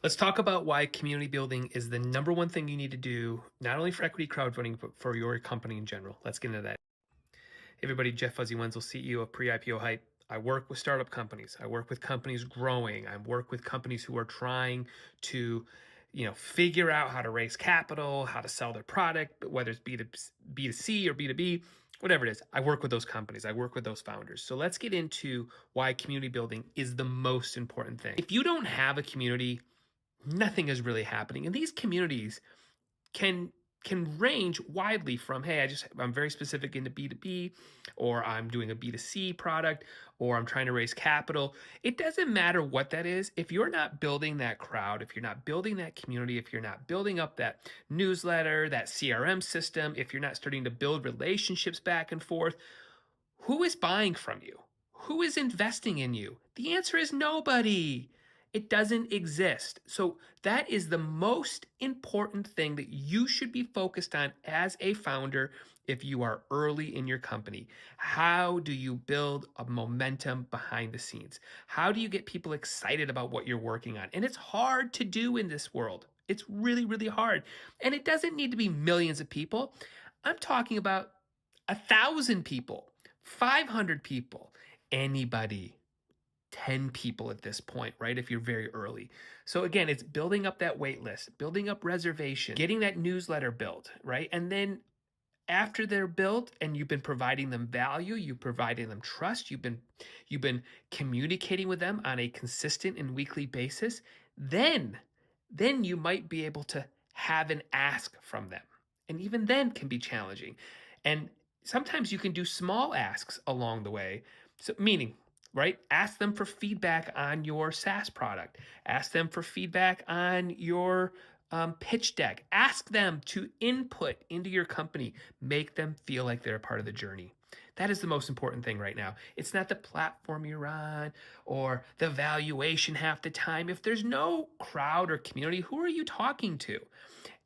Let's talk about why community building is the number one thing you need to do, not only for equity crowdfunding, but for your company in general. Let's get into that. Hey everybody, Jeff Fuzzy Wenzel, CEO of Pre-IPO Hype. I work with startup companies. I work with companies growing. I work with companies who are trying to, figure out how to raise capital, how to sell their product, whether it's B2C or B2B, whatever it is. I work with those companies. I work with those founders. So let's get into why community building is the most important thing. If you don't have a community, nothing is really happening. And these communities can range widely from, hey, I'm very specific into B2B, or I'm doing a B2C product, or I'm trying to raise capital. It doesn't matter what that is. If you're not building that crowd, if you're not building that community, if you're not building up that newsletter, that CRM system, if you're not starting to build relationships back and forth, who is buying from you? Who is investing in you? The answer is nobody. It doesn't exist. So that is the most important thing that you should be focused on as a founder if you are early in your company. How do you build a momentum behind the scenes? How do you get people excited about what you're working on? And it's hard to do in this world. It's really, really hard. And it doesn't need to be millions of people. I'm talking about 1,000 people, 500 people, anybody, 10 people at this point, right? If you're very early. So again, it's building up that wait list, building up reservation, getting that newsletter built, right? And then after they're built and you've been providing them value, you've provided them trust, you've been communicating with them on a consistent and weekly basis, then you might be able to have an ask from them. And even then can be challenging. And sometimes you can do small asks along the way. So meaning, right? Ask them for feedback on your SaaS product. Ask them for feedback on your pitch deck. Ask them to input into your company. Make them feel like they're a part of the journey. That is the most important thing right now. It's not the platform you're on or the valuation half the time. If there's no crowd or community, who are you talking to?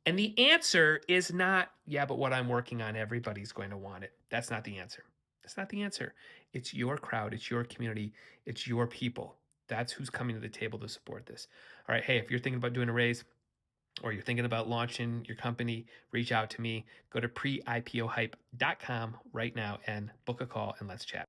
And the answer is not, yeah, but what I'm working on, everybody's going to want it. That's not the answer. That's not the answer. It's your crowd, it's your community, it's your people. That's who's coming to the table to support this. All right, hey, if you're thinking about doing a raise, or you're thinking about launching your company, reach out to me. Go to preipohype.com right now and book a call and let's chat.